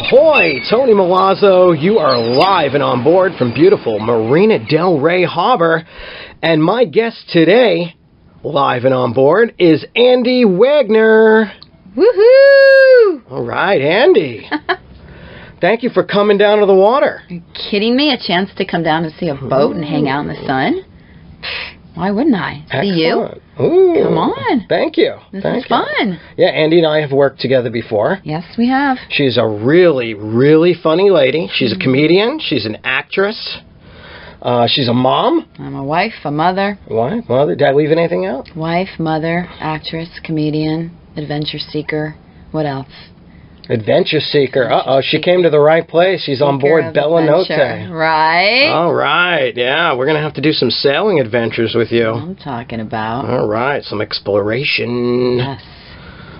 Ahoy! Tony Milazzo, you are live and on board from beautiful Marina Del Rey Harbor. And my guest today, live and on board, is Andi Wagner. Woohoo! All right, Andi. Thank you for coming down to the water. Are you kidding me? A chance to come down and see a boat and hang out in the sun? Why wouldn't I? Excellent. See you? Ooh, come on. Thank you. This is fun. Yeah, Andi and I have worked together before. Yes, we have. She's a really, really funny lady. She's a comedian. She's an actress. She's a mom. I'm a wife, a mother. Wife, mother. Did I leave anything out? Wife, mother, actress, comedian, adventure seeker. What else? Adventure seeker. Uh-oh, she came to the right place. She's on board Bella Notte. Right. All right, yeah. We're going to have to do some sailing adventures with you. I'm talking about. All right, some exploration. Yes.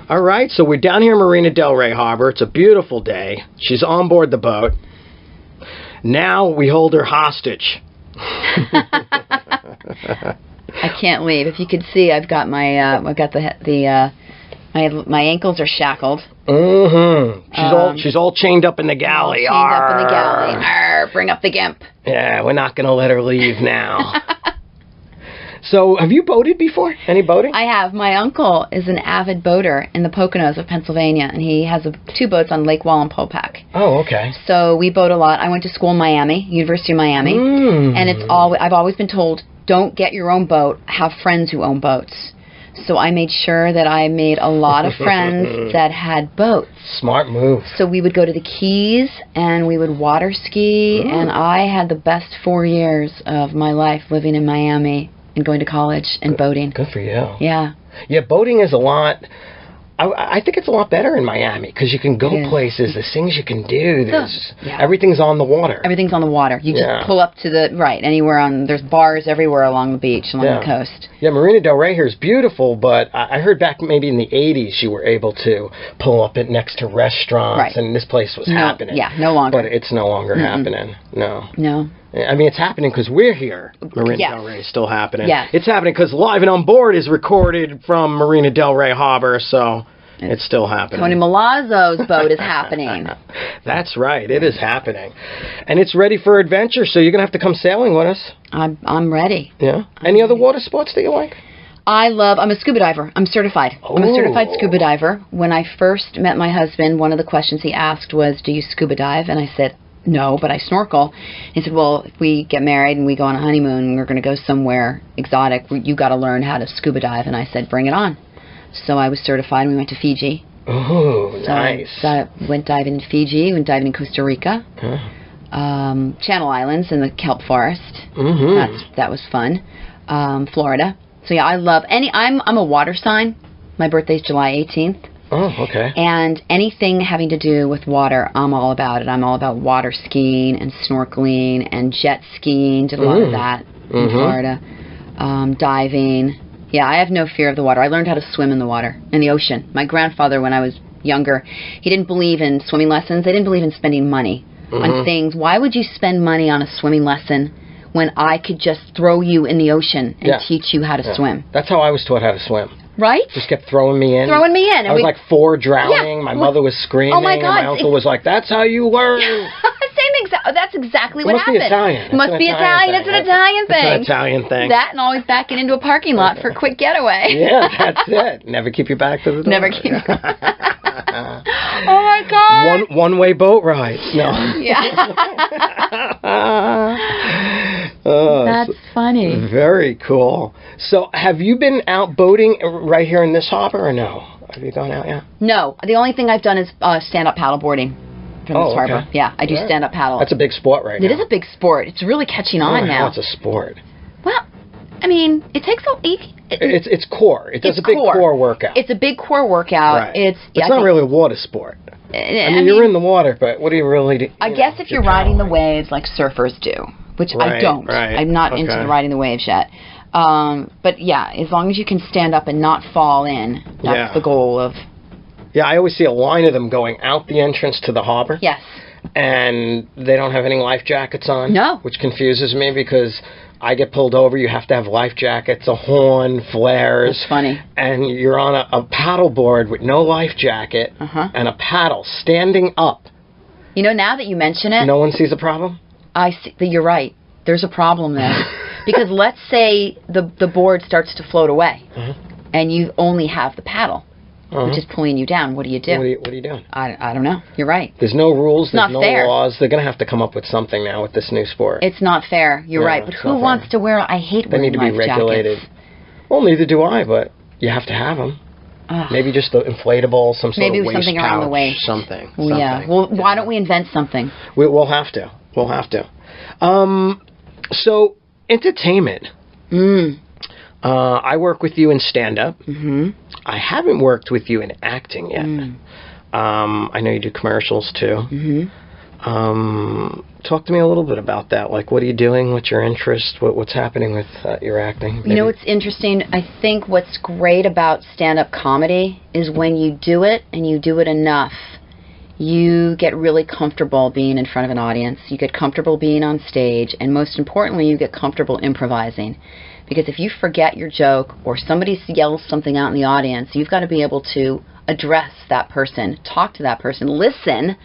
All right, so we're down here in Marina Del Rey Harbor. It's a beautiful day. She's on board the boat. Now we hold her hostage. I can't leave. If you could see, I've got my my ankles are shackled. Mm-hmm. She's all chained up in the galley. Chained up in the galley. Arr, bring up the gimp. Yeah, we're not going to let her leave now. So, have you boated before? Any boating? I have. My uncle is an avid boater in the Poconos of Pennsylvania, and he has 2 boats on Lake Wallenpaupack. Oh, okay. So we boat a lot. I went to school in Miami, University of Miami, and I've always been told, don't get your own boat. Have friends who own boats. So I made sure that I made a lot of friends that had boats. Smart move. So we would go to the Keys, and we would water ski, and I had the best 4 years of my life living in Miami and going to college and boating. Good for you. Yeah. Yeah, boating is a lot. I think it's a lot better in Miami because you can go places. There's things you can do. Everything's on the water. Everything's on the water. You just pull up to anywhere there's bars everywhere along the beach, along the coast. Yeah, Marina Del Rey here is beautiful, but I heard back maybe in the 80s you were able to pull up next to restaurants, and this place was happening. Yeah, no longer. But it's no longer happening. No. No. I mean, it's happening because we're here. Marina Del Rey is still happening. Yes. It's happening because Live and On Board is recorded from Marina Del Rey Harbor, so it's still happening. Tony Milazzo's boat is happening. That's right. It is happening. And it's ready for adventure, so you're going to have to come sailing with us. I'm ready. Yeah? Any other water sports that you like? I'm a scuba diver. I'm certified. Oh. I'm a certified scuba diver. When I first met my husband, one of the questions he asked was, do you scuba dive? And I said, no, but I snorkel. He said, well, if we get married and we go on a honeymoon and we're going to go somewhere exotic, you got to learn how to scuba dive. And I said, bring it on. So I was certified and we went to Fiji. Oh, nice. So I went diving in Fiji, went diving in Costa Rica, Channel Islands in the kelp forest. That was fun. Florida. So yeah, I love I'm a water sign. My birthday's July 18th. Oh, okay. And anything having to do with water, I'm all about it. I'm all about water skiing and snorkeling and jet skiing. Did a lot of that in Florida. Diving. Yeah, I have no fear of the water. I learned how to swim in the water, in the ocean. My grandfather, when I was younger, he didn't believe in swimming lessons. They didn't believe in spending money on things. Why would you spend money on a swimming lesson when I could just throw you in the ocean and teach you how to swim? That's how I was taught how to swim. Right? Just kept throwing me in. Throwing me in. I was like 4 drowning. Yeah. My mother was screaming. Oh, my God. And my uncle was like, that's how you learn. That's exactly what happened. It must be Italian. It's an Italian thing. It's an Italian thing. That and always backing into a parking lot for a quick getaway. Yeah, that's it. Never keep your back to the door. Never keep. Oh, my God. One-way boat rides. No. Yeah. That's funny. Very cool. So, have you been out boating right here in this harbor or no? Have you gone out yet? No. The only thing I've done is stand-up paddleboarding from this harbor. Yeah, I do stand-up paddle. That's a big sport right now. It is a big sport. It's really catching on now. It's a sport. Well, I mean, it takes it's core. It does a big core workout. It's a big core workout. Right. It's not really a water sport. I mean, you're in the water, but what do you really do? I guess if you're riding the waves like surfers do, which I don't. Right. I'm not into the riding the waves yet. But yeah, as long as you can stand up and not fall in, that's the goal of... Yeah, I always see a line of them going out the entrance to the harbor. Yes. And they don't have any life jackets on. No. Which confuses me because I get pulled over, you have to have life jackets, a horn, flares. That's funny. And you're on a paddle board with no life jacket and a paddle standing up You know, now that you mention it, No one sees a problem? I see that you're right. There's a problem there. Because let's say the board starts to float away, and you only have the paddle, which is pulling you down. What do you do? What are you doing? I don't know. You're right. There's no rules. There's no fair. laws. They're going to have to come up with something now with this new sport. It's not fair. You're right. But who wants to wear? I hate They wearing need to be life regulated. jackets. Well, neither do I, but you have to have them. Maybe just the inflatable, some sort of waist something pouch, around the waist. something. Yeah. Well, why don't we invent something? We'll have to. We'll have to. So, entertainment. I work with you in stand-up. I haven't worked with you in acting yet. I know you do commercials, too. Talk to me a little bit about that. Like, what are you doing? What's your interest? What's happening with your acting? Maybe? You know, it's interesting. I think what's great about stand-up comedy is when you do it and you do it enough, you get really comfortable being in front of an audience. You get comfortable being on stage. And most importantly, you get comfortable improvising. Because if you forget your joke or somebody yells something out in the audience, you've got to be able to address that person, talk to that person, listen,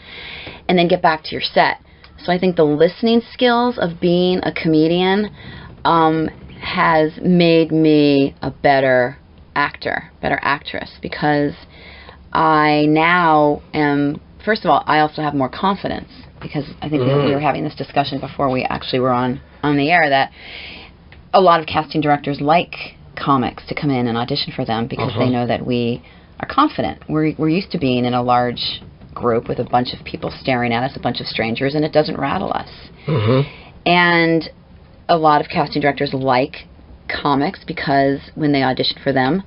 and then get back to your set. So I think the listening skills of being a comedian has made me a better actor, better actress, because I now am, first of all, I also have more confidence, because I think we were having this discussion before we actually were on the air, that a lot of casting directors like comics to come in and audition for them because they know that we are confident. We're used to being in a large group with a bunch of people staring at us, a bunch of strangers, and it doesn't rattle us. And a lot of casting directors like comics because when they audition for them,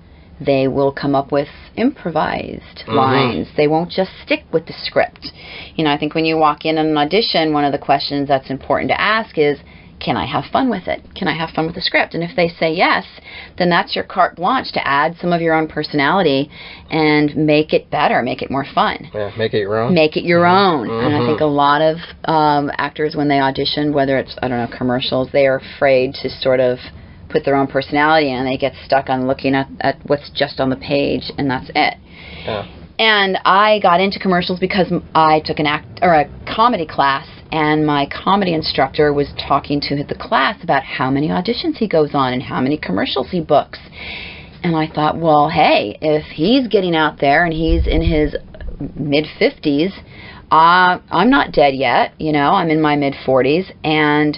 they will come up with improvised lines. They won't just stick with the script. You know, I think when you walk in on an audition, one of the questions that's important to ask is, can I have fun with it? Can I have fun with the script? And if they say yes, then that's your carte blanche to add some of your own personality and make it better, make it more fun. Yeah, make it your own. Make it your own. And I think a lot of actors, when they audition, whether it's, I don't know, commercials, they are afraid to sort of put their own personality in, and they get stuck on looking at what's just on the page, and that's it. Yeah. And I got into commercials because I took a comedy class, and my comedy instructor was talking to the class about how many auditions he goes on and how many commercials he books. And I thought, well, hey, if he's getting out there and he's in his mid-50s, I'm not dead yet. You know, I'm in my mid-40s, and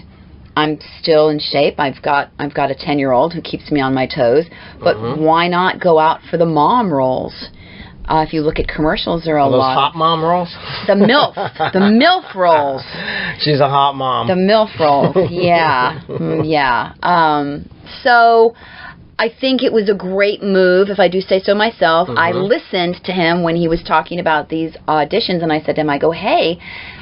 I'm still in shape. I've got a 10-year-old who keeps me on my toes. But why not go out for the mom roles? If you look at commercials, there are a lot. Those hot mom roles? The MILF roles. She's a hot mom. The MILF roles, yeah. So I think it was a great move, if I do say so myself. I listened to him when he was talking about these auditions, and I said to him, I go, hey,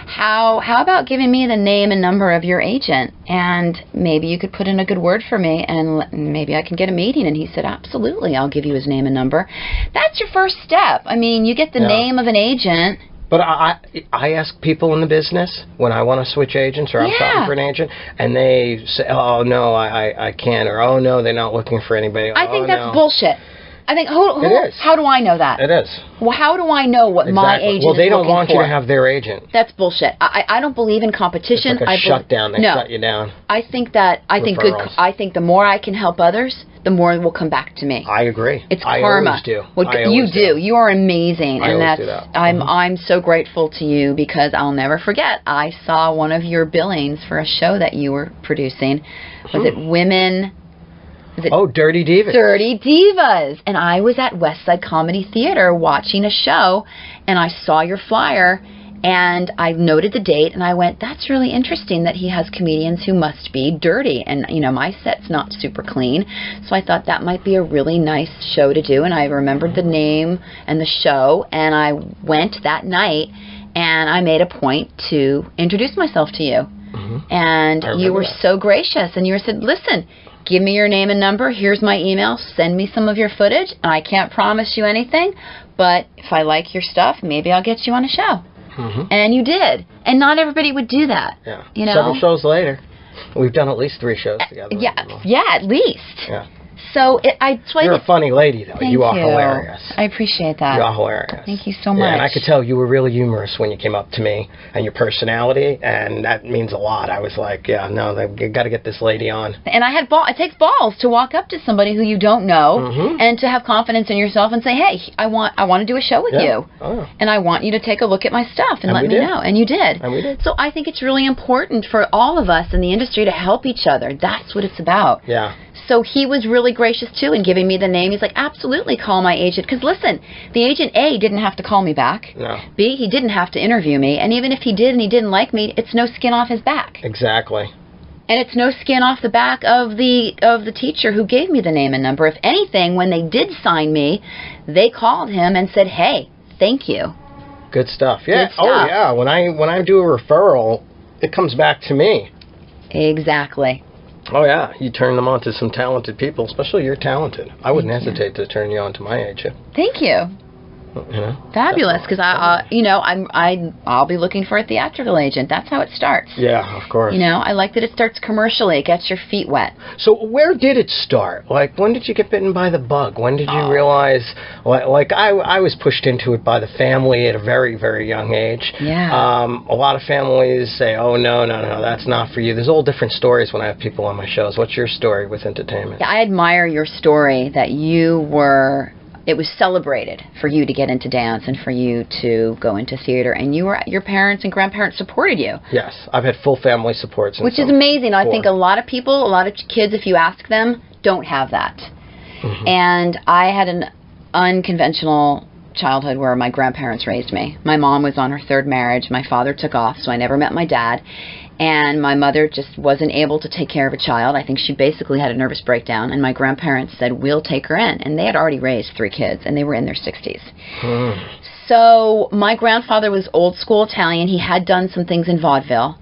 how about giving me the name and number of your agent, and maybe you could put in a good word for me, and maybe I can get a meeting. And he said, absolutely, I'll give you his name and number. That's your first step. I mean, you get the name of an agent. But I ask people in the business when I want to switch agents, or I'm shopping for an agent, and they say, oh, no, I can't, or oh, no, they're not looking for anybody. I think that's bullshit. I think, it is. How do I know that? It is. Well, how do I know what my agent is looking for? Well, they don't want you to have their agent. That's bullshit. I don't believe in competition. It's like a shutdown. They shut you down. I think the more I can help others, the more will come back to me. I agree. It's karma. I always do. You do. You are amazing, and always do that. I'm so grateful to you, because I'll never forget. I saw one of your billings for a show that you were producing. Was it Women? Dirty Divas. Dirty Divas. And I was at West Side Comedy Theater watching a show, and I saw your flyer, and I noted the date, and I went, that's really interesting that he has comedians who must be dirty. And, you know, my set's not super clean, so I thought that might be a really nice show to do. And I remembered the name and the show, and I went that night, and I made a point to introduce myself to you. And you were so gracious, and you said, listen, give me your name and number. Here's my email. Send me some of your footage. And I can't promise you anything, but if I like your stuff, maybe I'll get you on a show. And you did. And not everybody would do that. Yeah. You know? Several shows later. We've done at least 3 shows together. Yeah, at least. Yeah. So you're a funny lady, though. Thank you are you. hilarious. I appreciate that. You are hilarious. Thank you so much. Yeah, and I could tell you were really humorous when you came up to me, and your personality, and that means a lot. I was like, yeah, no, you got to get this lady on. And I had it takes balls to walk up to somebody who you don't know and to have confidence in yourself and say, hey, I want to do a show with you. Oh. And I want you to take a look at my stuff and let me know. And you did. And we did. So I think it's really important for all of us in the industry to help each other. That's what it's about. Yeah. So he was really gracious, too, in giving me the name. He's like, absolutely, call my agent. Because, listen, the agent, A, didn't have to call me back. No. B, he didn't have to interview me. And even if he did and he didn't like me, it's no skin off his back. Exactly. And it's no skin off the back of the teacher who gave me the name and number. If anything, when they did sign me, they called him and said, hey, thank you. Good stuff. Yeah. Good stuff. Oh, yeah. When I do a referral, it comes back to me. Exactly. Oh, yeah. You turn them on to some talented people, especially you're talented. I wouldn't hesitate to turn you on to my agent. Thank you. You know? Fabulous, because I'll be looking for a theatrical agent. That's how it starts. Yeah, of course. You know, I like that it starts commercially. It gets your feet wet. So where did it start? Like, when did you get bitten by the bug? When did you realize, like I was pushed into it by the family at a very, very young age. Yeah. A lot of families say, oh, no, that's not for you. There's all different stories when I have people on my shows. What's your story with entertainment? Yeah, I admire your story that it was celebrated for you to get into dance and for you to go into theater, and your parents and grandparents supported you. Yes, I've had full family support since. Which is amazing. I think a lot of people, a lot of kids, if you ask them, don't have that. Mm-hmm. And I had an unconventional childhood where my grandparents raised me. My mom was on her third marriage. My father took off, so I never met my dad. And my mother just wasn't able to take care of a child. I think she basically had a nervous breakdown. And my grandparents said, we'll take her in. And they had already raised 3 kids, and they were in their 60s. So my grandfather was old school Italian. He had done some things in vaudeville.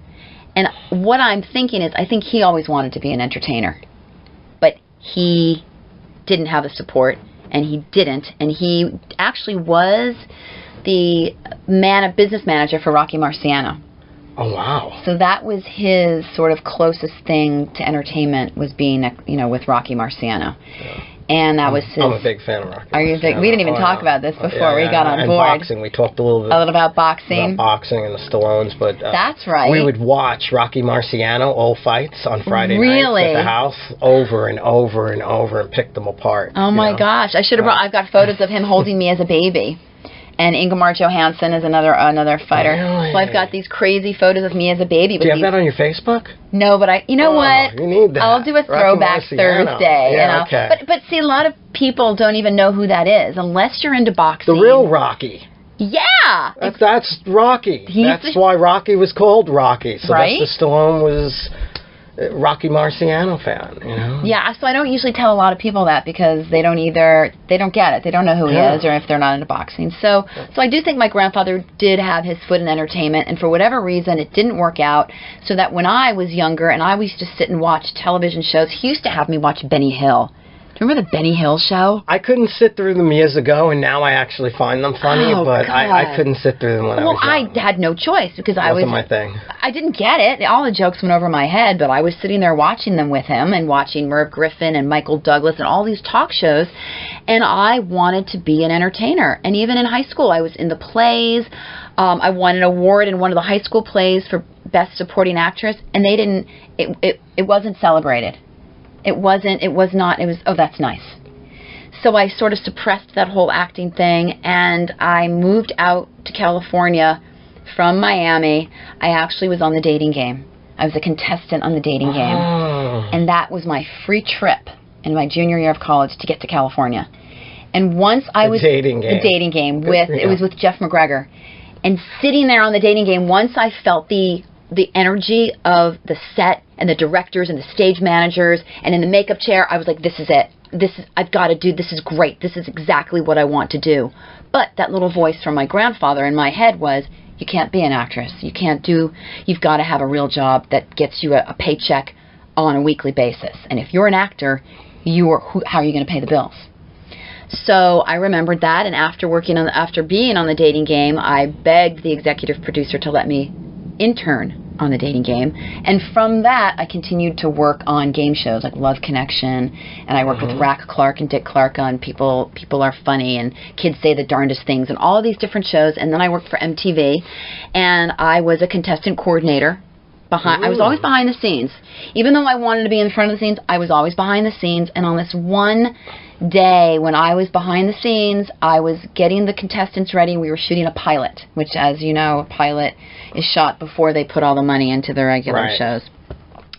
And what I'm thinking is, I think he always wanted to be an entertainer. But he didn't have the support, and he didn't. And he actually was the business manager for Rocky Marciano. Oh, wow. So that was his sort of closest thing to entertainment, was being, with Rocky Marciano. Yeah. And that was his... I'm a big fan of Rocky. Are you big? We didn't even talk about this before we got on board. And boxing. We talked a little bit about boxing. About boxing and the Stallones, but... That's right. We would watch Rocky Marciano, old fights, on Friday nights at the house, over and over and over, and pick them apart. Oh, my gosh. I should have brought... I've got photos of him holding me as a baby. And Ingemar Johansson is another fighter. Really? So I've got these crazy photos of me as a baby. Do you have that on your Facebook? No, but you know what? You need that. I'll do a throwback Thursday. Yeah, okay. But see, a lot of people don't even know who that is unless you're into boxing. The real Rocky. Yeah. That's Rocky. That's why Rocky was called Rocky. So right? Sylvester Stallone was Rocky Marciano fan, you know? Yeah, so I don't usually tell a lot of people that because they don't get it. They don't know who he is, or if they're not into boxing. So I do think my grandfather did have his foot in entertainment, and for whatever reason, it didn't work out, so that when I was younger and I used to sit and watch television shows, he used to have me watch Benny Hill. Do you remember the Benny Hill show? I couldn't sit through them years ago, and now I actually find them funny, but I couldn't sit through them when I was young. Well, I had no choice because It wasn't my thing. I didn't get it. All the jokes went over my head, but I was sitting there watching them with him and watching Merv Griffin and Michael Douglas and all these talk shows, and I wanted to be an entertainer. And even in high school, I was in the plays. I won an award in one of the high school plays for Best Supporting Actress, and they didn't. It wasn't celebrated. It was, oh, that's nice. So I sort of suppressed that whole acting thing, and I moved out to California from Miami. I actually was on The Dating Game. I was a contestant on The Dating Game. And that was my free trip in my junior year of college to get to California. And once The Dating Game, it was with Jeff McGregor. And sitting there on The Dating Game, once I felt the energy of the set and the directors and the stage managers and in the makeup chair, I was like, this is it. I've got to do, this is great. This is exactly what I want to do. But that little voice from my grandfather in my head was, you can't be an actress. You've got to have a real job that gets you a paycheck on a weekly basis. And if you're an actor, how are you going to pay the bills? So I remembered that, and after being on The Dating Game, I begged the executive producer to let me intern on the dating game. And from that, I continued to work on game shows like Love Connection, and I worked with Rack Clark and Dick Clark on People Are Funny and Kids Say the Darndest Things and all of these different shows. And then I worked for MTV, and I was a contestant coordinator. I was always behind the scenes. Even though I wanted to be in front of the scenes, I was always behind the scenes. And on this one day when I was behind the scenes, I was getting the contestants ready. We were shooting a pilot, which, as you know, a pilot is shot before they put all the money into the regular shows.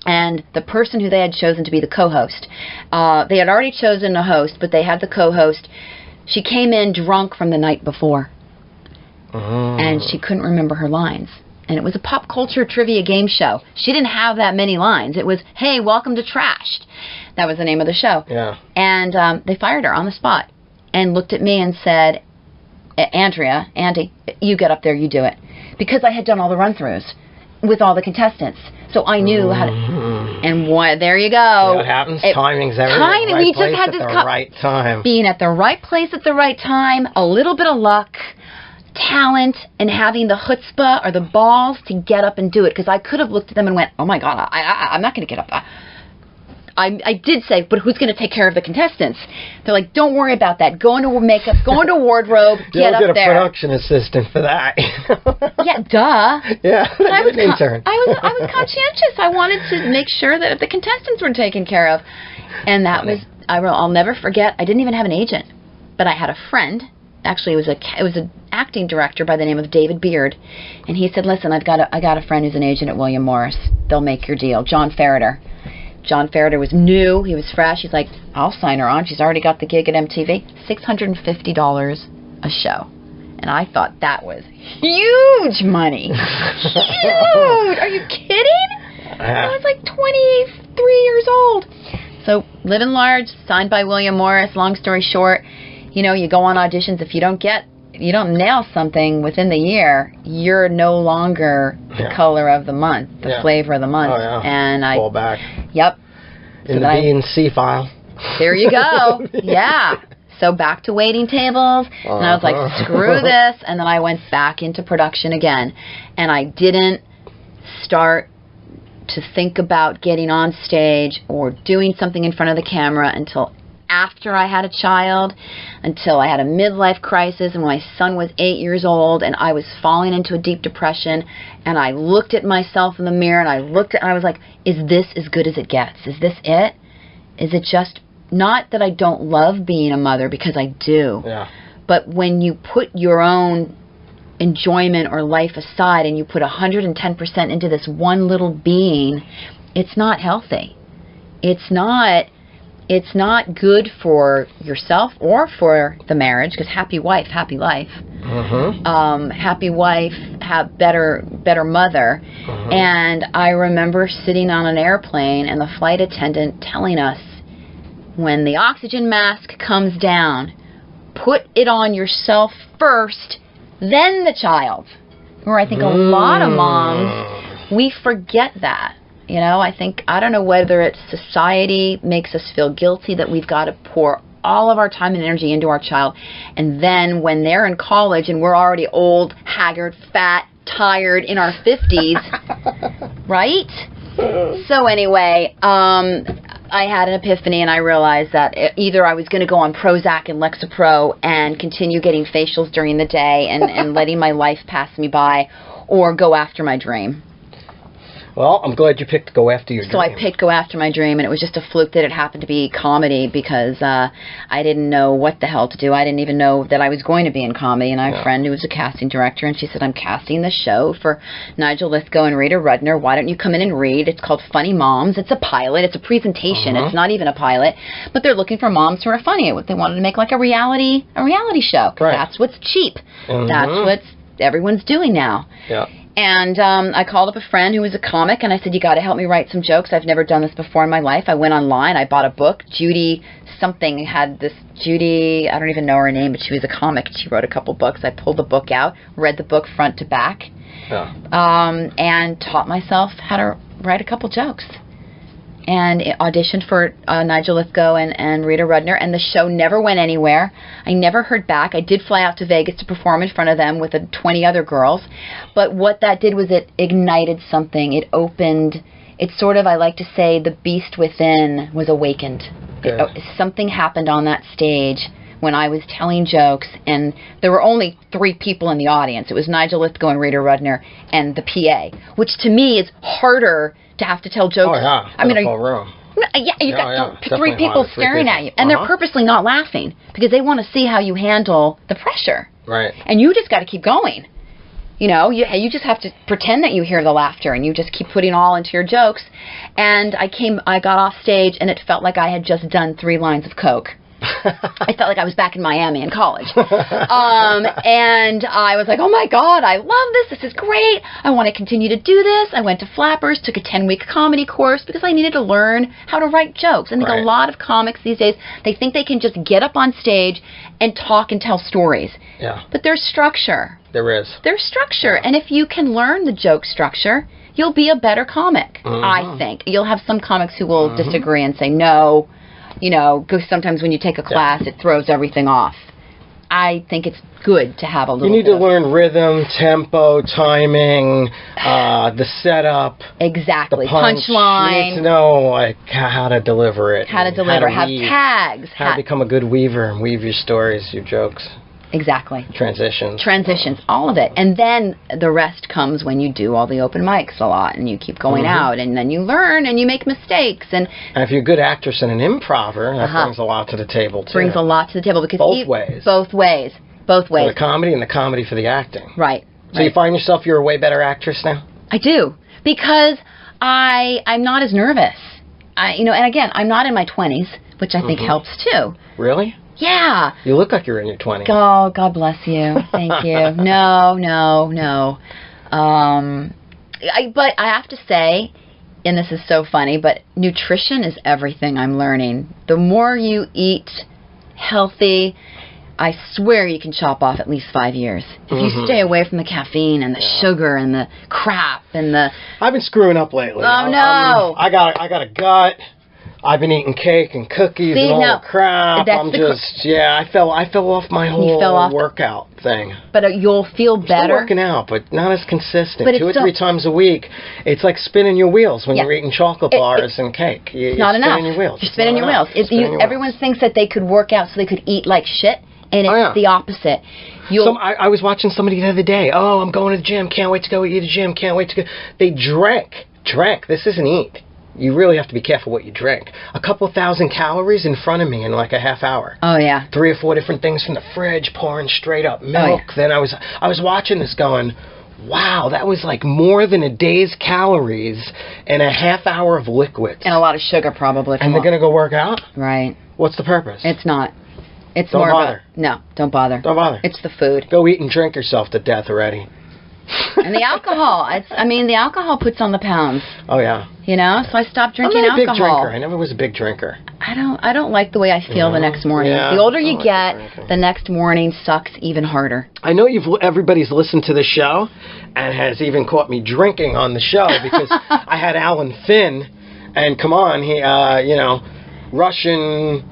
And the person who they had chosen to be the co-host, they had already chosen a host, but they had the co-host. She came in drunk from the night before, and she couldn't remember her lines. And it was a pop culture trivia game show. She didn't have that many lines. It was, hey, welcome to Trashed. That was the name of the show. Yeah. And they fired her on the spot and looked at me and said, Andy, you get up there, you do it. Because I had done all the run-throughs with all the contestants. So I knew how to... And there you go. What happens? Timing's everything. Timing. Right We just had at this... the right time. Being at the right place at the right time, a little bit of luck, talent, and having the chutzpah or the balls to get up and do it. Because I could have looked at them and went, oh my God, I'm not going to get up. I did say, but who's going to take care of the contestants? They're like, don't worry about that. Go into makeup, go into wardrobe, get up there. You'll get a production assistant for that. Yeah, duh. Yeah, I was an intern. I was conscientious. I wanted to make sure that the contestants were taken care of. And that was, I'll never forget, I didn't even have an agent, but I had a friend. Actually, it was an acting director by the name of David Beard, and he said, "Listen, I got a friend who's an agent at William Morris. They'll make your deal." John Ferreter. John Ferreter was new. He was fresh. He's like, "I'll sign her on. She's already got the gig at MTV. $650 a show." And I thought that was huge money. Huge. Are you kidding? I was like 23 years old. So living large, signed by William Morris. Long story short. You know, you go on auditions. If you don't nail something within the year, you're no longer the color of the month, the flavor of the month. Oh, yeah. And I fall back. Yep. In the B and C file. There you go. Yeah. So back to waiting tables, and I was like, screw this, and then I went back into production again, and I didn't start to think about getting on stage or doing something in front of the camera until after I had a child, until I had a midlife crisis, and my son was 8 years old, and I was falling into a deep depression, and I looked at myself in the mirror, and I was like, is this as good as it gets? Is this it? Is it just, not that I don't love being a mother, because I do, but when you put your own enjoyment or life aside, and you put 110% into this one little being, it's not healthy. It's not good for yourself or for the marriage, because happy wife, happy life. Happy wife, have better mother. And I remember sitting on an airplane and the flight attendant telling us, when the oxygen mask comes down, put it on yourself first, then the child. Where I think a lot of moms, we forget that. You know, I don't know whether it's society makes us feel guilty that we've got to pour all of our time and energy into our child. And then when they're in college and we're already old, haggard, fat, tired, in our 50s, right? So anyway, I had an epiphany, and I realized that either I was going to go on Prozac and Lexapro and continue getting facials during the day and letting my life pass me by, or go after my dream. Well, I'm glad you picked Go After Your Dream. So I picked Go After My Dream, and it was just a fluke that it happened to be comedy, because I didn't know what the hell to do. I didn't even know that I was going to be in comedy, and I have a friend who was a casting director, and she said, I'm casting the show for Nigel Lithgow and Rita Rudner. Why don't you come in and read? It's called Funny Moms. It's a pilot. It's a presentation. It's not even a pilot, but they're looking for moms who are funny. They wanted to make like a reality show. Right. That's what's cheap. That's what everyone's doing now. Yeah. And I called up a friend who was a comic, and I said, you got to help me write some jokes. I've never done this before in my life. I went online. I bought a book. Judy something had this, Judy, I don't even know her name, but she was a comic. She wrote a couple books. I pulled the book out, read the book front to back, and taught myself how to write a couple jokes. and auditioned for Nigel Lithgow and Rita Rudner, and the show never went anywhere. I never heard back. I did fly out to Vegas to perform in front of them with 20 other girls, but what that did was it ignited something. It opened, it's sort of, I like to say, the beast within was awakened. Something happened on that stage when I was telling jokes, and there were only 3 people in the audience. It was Nigel Lithgow and Rita Rudner and the PA, which to me is harder to have to tell jokes. Oh, yeah. I mean, full room. Yeah, you got 3 people harder. staring at you, and they're purposely not laughing because they want to see how you handle the pressure. Right. And you just got to keep going. You know, you just have to pretend that you hear the laughter, and you just keep putting all into your jokes. And I got off stage, and it felt like I had just done 3 lines of coke. I felt like I was back in Miami in college. And I was like, oh my God, I love this. This is great. I want to continue to do this. I went to Flappers, took a 10-week comedy course because I needed to learn how to write jokes. I think a lot of comics these days, they think they can just get up on stage and talk and tell stories. Yeah. But there's structure. There is. There's structure. And if you can learn the joke structure, you'll be a better comic, I think. You'll have some comics who will disagree and say, no, you know, because sometimes when you take a class, it throws everything off. I think it's good to have a little. You need to learn rhythm, tempo, timing, the setup. Exactly. The punchline. You need to know like how to deliver it. How to deliver. Have tags. How to become a good weaver and weave your stories, your jokes. Exactly. Transitions. All of it. And then the rest comes when you do all the open mics a lot and you keep going out, and then you learn and you make mistakes. And if you're a good actress and an improver, that brings a lot to the table, too. Brings a lot to the table. Because both ways. Both ways. For the comedy and the comedy for the acting. Right. So you find yourself you're a way better actress now? I do. Because I'm not as nervous. And again, I'm not in my 20s, which I think helps, too. Really? Yeah. You look like you're in your 20s. Oh, God bless you. Thank you. No. But I have to say, and this is so funny, but nutrition is everything I'm learning. The more you eat healthy, I swear you can chop off at least 5 years. If you stay away from the caffeine and the sugar and the crap and the... I've been screwing up lately. Oh, no. I got a gut. I've been eating cake and cookies and all the crap. I fell off my whole workout thing. But you'll feel better. Still working out, but not as consistent. But 2 or 3 times a week. It's like spinning your wheels when you're eating chocolate bars and cake. It's not enough. Your wheels. You're spinning your wheels. Everyone thinks that they could work out so they could eat like shit, and it's the opposite. I was watching somebody the other day. Oh, I'm going to the gym. Can't wait to go eat at the gym. Can't wait to go. They drank. This isn't eat. You really have to be careful what you drink. A couple 1,000 calories in front of me in like a half hour. Oh, yeah. 3 or 4 different things from the fridge, pouring straight up milk. Oh, yeah. Then I was watching this going, wow, that was like more than a day's calories and a half hour of liquids. And a lot of sugar probably. And they're going to go work out? Right. What's the purpose? It's not. It's don't more bother. No, don't bother. Don't bother. It's the food. Go eat and drink yourself to death already. And the alcohol. The alcohol puts on the pounds. Oh, yeah. You know, so I stopped drinking alcohol. I'm not a big drinker. I never was a big drinker. I don't like the way I feel the next morning. Yeah, the older you get, the next morning sucks even harder. I know everybody's listened to the show and has even caught me drinking on the show because I had Alan Finn, and come on, he, Russian,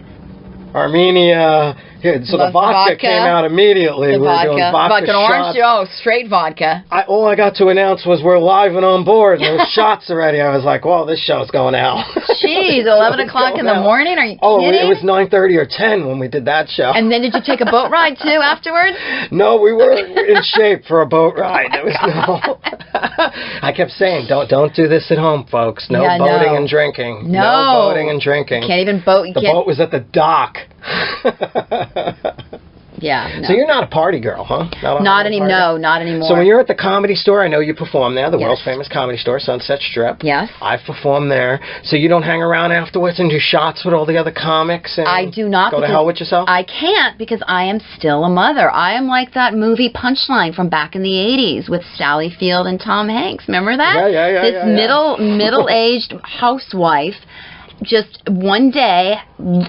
Armenia. So the vodka came out immediately. The vodka. Doing vodka orange. Oh, straight vodka. All I got to announce was we're live and on board. And there were shots already. I was like, well, this show's going out. Jeez, 11 o'clock in the morning? Are you kidding? It was 9:30 or 10 when we did that show. And then did you take a boat ride, too, afterwards? No, we were in shape for a boat ride. There was no... I kept saying, don't do this at home, folks. No boating and drinking. No boating and drinking. Can't even boat. The boat was at the dock. Yeah. No. So you're not a party girl, huh? Not anymore. So when you're at the Comedy Store, I know you perform there, the world's famous Comedy Store, Sunset Strip. Yes. I've performed there. So you don't hang around afterwards and do shots with all the other comics? And I do not. Go to hell with yourself? I can't because I am still a mother. I am like that movie Punchline from back in the 80s with Sally Field and Tom Hanks. Remember that? Yeah. This middle-aged housewife just one day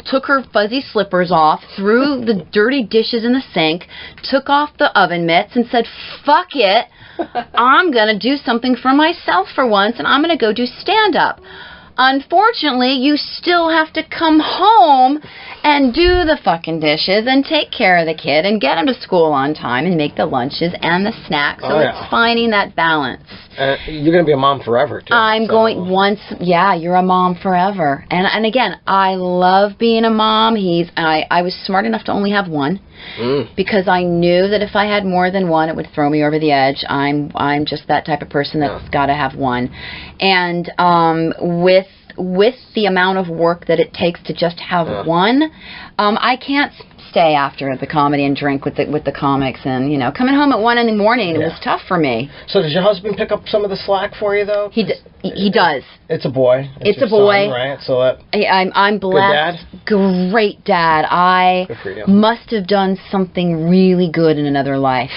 took her fuzzy slippers off, threw the dirty dishes in the sink, took off the oven mitts and said, fuck it, I'm going to do something for myself for once and I'm going to go do stand-up. unfortunately, you still have to come home and do the fucking dishes and take care of the kid and get him to school on time and make the lunches and the snacks. So it's finding that balance. You're going to be a mom forever, too. You're a mom forever. And again, I love being a mom. I was smart enough to only have one because I knew that if I had more than one, it would throw me over the edge. I'm just that type of person that's got to have one. And with the amount of work that it takes to just have one, I can't stay after the comedy and drink with the comics, and coming home at 1 in the morning, it was tough for me. So does your husband pick up some of the slack for you, though? He does. It's a boy. It's a boy, son, right? So I'm blessed. Good dad? Great dad. I good for you. must have done something really good in another life.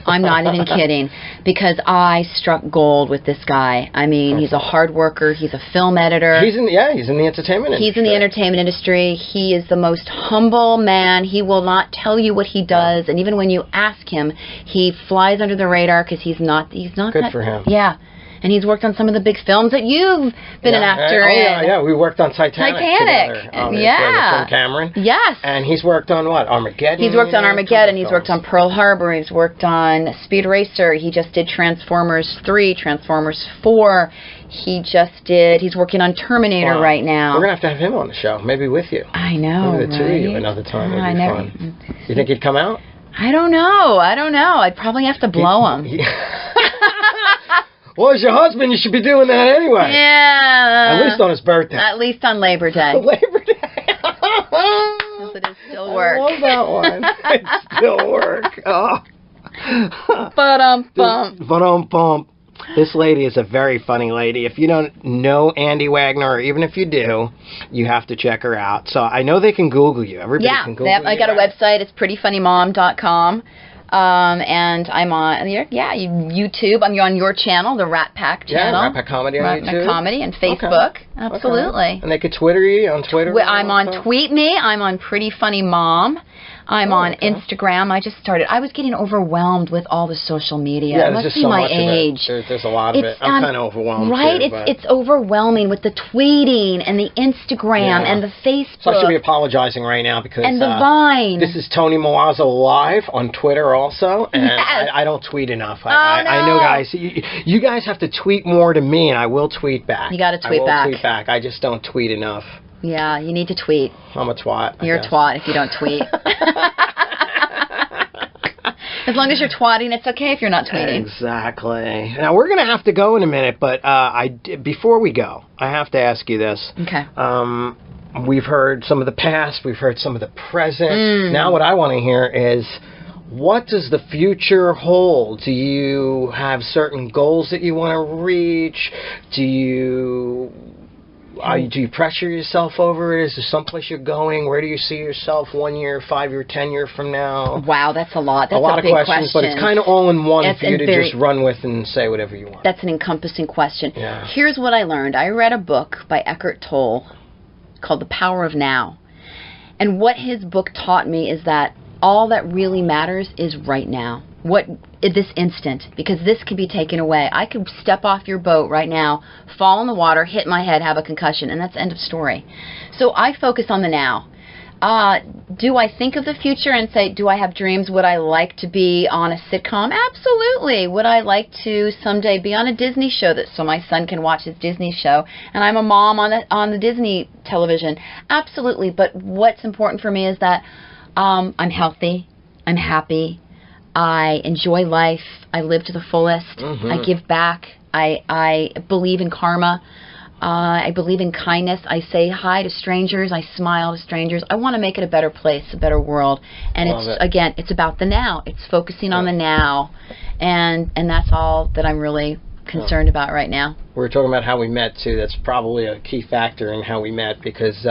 I'm not even kidding, because I struck gold with this guy. I mean, he's a hard worker. He's a film editor. He's in the entertainment industry. He's in the entertainment industry. He is the most humble man. He will not tell you what he does, and even when you ask him, he flies under the radar because he's not good for him. Yeah. And he's worked on some of the big films that you've been an actor in. Yeah, we worked on Titanic together. With Cameron. Yes. And he's worked on what? Armageddon? He's worked on Armageddon. He's worked on Pearl Harbor. He's worked on Speed Racer. He just did Transformers 3, Transformers 4. He's working on Terminator right now. We're going to have him on the show, maybe with you. I know, maybe the two of you another time would be fun. You think he'd come out? I don't know. I'd probably have to blow him. Well, as your husband, you should be doing that anyway. Yeah. At least on his birthday. At least on Labor Day. Labor Day. Because it is still work. I love that one. It's still work. Ba-dum-bum. This lady is a very funny lady. If you don't know Andi Wagner, or even if you do, you have to check her out. So I know they can Google you. Everybody can Google you. I got a website. It's prettyfunnymom.com. And I'm on YouTube. I'm on your channel, the Rat Pack channel. Yeah, Rat Pack Comedy on YouTube. Rat Pack Comedy and Facebook. Okay. Absolutely. Okay. And they could Twitter you on Twitter? I'm on Tweet Me. I'm on Pretty Funny Mom. I'm on Instagram. I was getting overwhelmed with all the social media. Yeah, it must be my age. There's a lot of it. I'm kind of overwhelmed right? too. It's overwhelming with the tweeting and the Instagram and the Facebook. So I should be apologizing right now because and the Vine. This is Tony Milazzo live on Twitter also, and I don't tweet enough. I know, guys. You guys have to tweet more to me, and I will tweet back. You got to tweet back. I will tweet back. I just don't tweet enough. Yeah, you need to tweet. I'm a twat. You're a twat if you don't tweet. As long as you're twatting, it's okay if you're not tweeting. Exactly. Now, we're going to have to go in a minute, but before we go, I have to ask you this. Okay. We've heard some of the past. We've heard some of the present. Now what I want to hear is, what does the future hold? Do you have certain goals that you want to reach? Do you pressure yourself over it? Is there someplace you're going? Where do you see yourself 1 year, 5 year, 10 year from now? Wow, that's a lot. That's a lot of big questions, but it's kind of all in one for you to just run with and say whatever you want. That's an encompassing question. Yeah. Here's what I learned. I read a book by Eckhart Tolle called The Power of Now. And what his book taught me is that all that really matters is right now. This instant, because this could be taken away. I could step off your boat right now, fall in the water, hit my head, have a concussion, and that's the end of story. So I focus on the now. Do I think of the future and say, do I have dreams? Would I like to be on a sitcom? Absolutely. Would I like to someday be on a Disney show so my son can watch his Disney show and I'm a mom on the Disney television? Absolutely. But what's important for me is that I'm healthy, I'm happy, I enjoy life, I live to the fullest, I give back, I believe in karma, I believe in kindness, I say hi to strangers, I smile to strangers. I want to make it a better place, a better world. And again, it's about the now. It's focusing on the now. And that's all that I'm really concerned about right now. We were talking about how we met, too. That's probably a key factor in how we met, because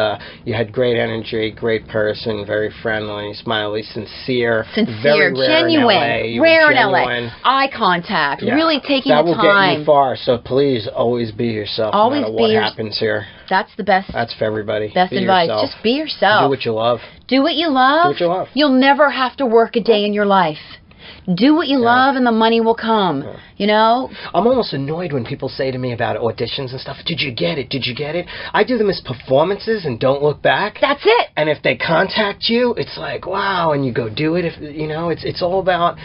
you had great energy, great person, very friendly, smiley, sincere, very rare genuine, rare in LA, eye contact, really taking the time. That will get you far, so please always be yourself, no matter what happens here. That's the best. That's for everybody. Best advice. Just be yourself. Do what you love. Do what you love. Do what you love. You'll never have to work a day in your life. Do what you love and the money will come. Yeah. You know? I'm almost annoyed when people say to me about auditions and stuff, did you get it? Did you get it? I do them as performances and don't look back. That's it. And if they contact you, it's like, wow, and you go do it. If you know, it's all about,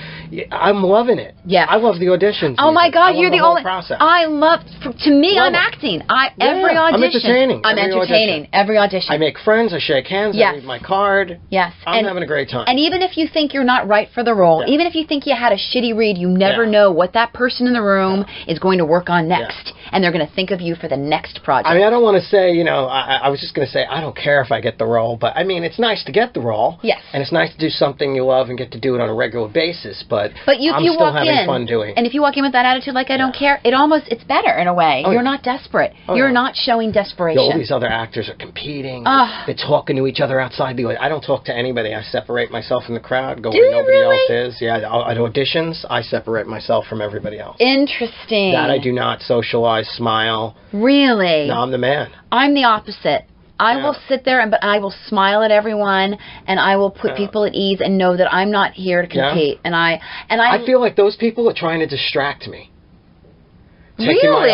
I'm loving it. Yeah. I love the auditions. Oh my God, you're the whole only process. I love, to me, Love I'm it. acting. Every audition. I'm entertaining. I'm Every entertaining. audition. Every audition. I make friends, I shake hands, Yes. I read my card. Yes. I'm having a great time. And even if you think you're not right for the role, Yeah. even if you think you had a shitty read, you never know what that person in the room is going to work on next. And they're going to think of you for the next project. I mean, I don't want to say, you know, I was just going to say, I don't care if I get the role, but I mean, it's nice to get the role. Yes. And it's nice to do something you love and get to do it on a regular basis, but you, I'm you still walk having in, fun doing it. and if you walk in with that attitude, like I don't care, it's better in a way. Oh, You're yeah. not desperate. Oh, You're yeah. not showing desperation. All these other actors are competing. Ugh. They're talking to each other outside the audition. I don't talk to anybody. I separate myself from the crowd, go Do where you nobody really? else is. Yeah, at auditions, I separate myself from everybody else. Interesting. That I do not socialize, smile. Really? No, I'm the man. I'm the opposite. I Yeah. will sit there but I will smile at everyone and I will put people at ease and know that I'm not here to compete. And I feel like those people are trying to distract me. Taking Really?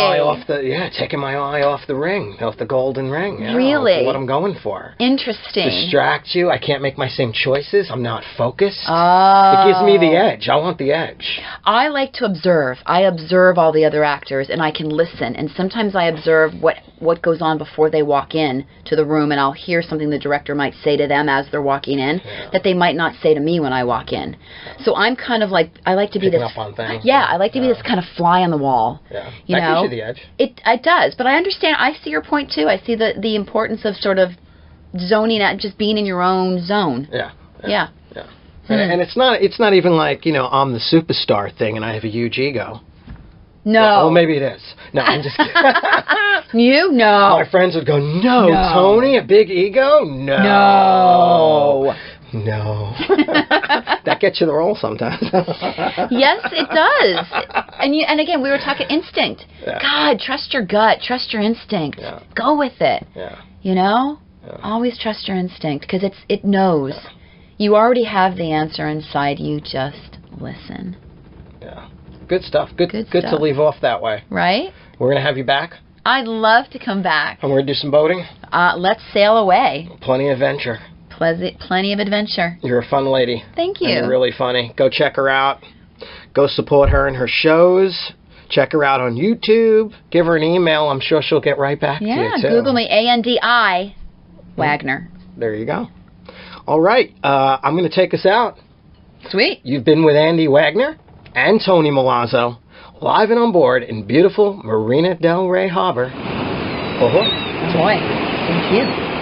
my eye off the ring, off the golden ring. Yeah, Really? what I'm going for. Interesting. Distract you. I can't make my same choices. I'm not focused. Oh. It gives me the edge. I want the edge. I like to observe. I observe all the other actors, and I can listen. And sometimes I observe what goes on before they walk in to the room, and I'll hear something the director might say to them as they're walking in that they might not say to me when I walk in. So I'm kind of like, I like to be Picking this. up on things. Yeah, I like to be this kind of fly on the wall. Yeah. You that know, gives you the edge. It does, but I understand. I see your point too. I see the importance of sort of zoning out, just being in your own zone. Yeah. Yeah. And it's not even like, you know, I'm the superstar thing and I have a huge ego. No. Well, maybe it is. No, I'm just kidding. You? No. My friends would go, no, Tony, a big ego? No. No. That gets you the role sometimes. Yes, it does. And again, we were talking instinct. Yeah. God, trust your gut, trust your instinct. Yeah. Go with it. Yeah. You know? Yeah. Always trust your instinct because it knows. Yeah. You already have the answer inside you. Just listen. Yeah. Good stuff. Good Good to stuff. leave off that way. Right? We're going to have you back. I'd love to come back. And we're going to do some boating. Let's sail away. Plenty of adventure. Plenty of adventure. You're a fun lady. Thank you. And you're really funny. Go check her out. Go support her in her shows. Check her out on YouTube. Give her an email. I'm sure she'll get right back to you, too. Google me, Andi Wagner. There you go. All right. I'm going to take us out. Sweet. You've been with Andi Wagner and Tony Milazzo, live and on board in beautiful Marina del Rey Harbor. Boy, thank you.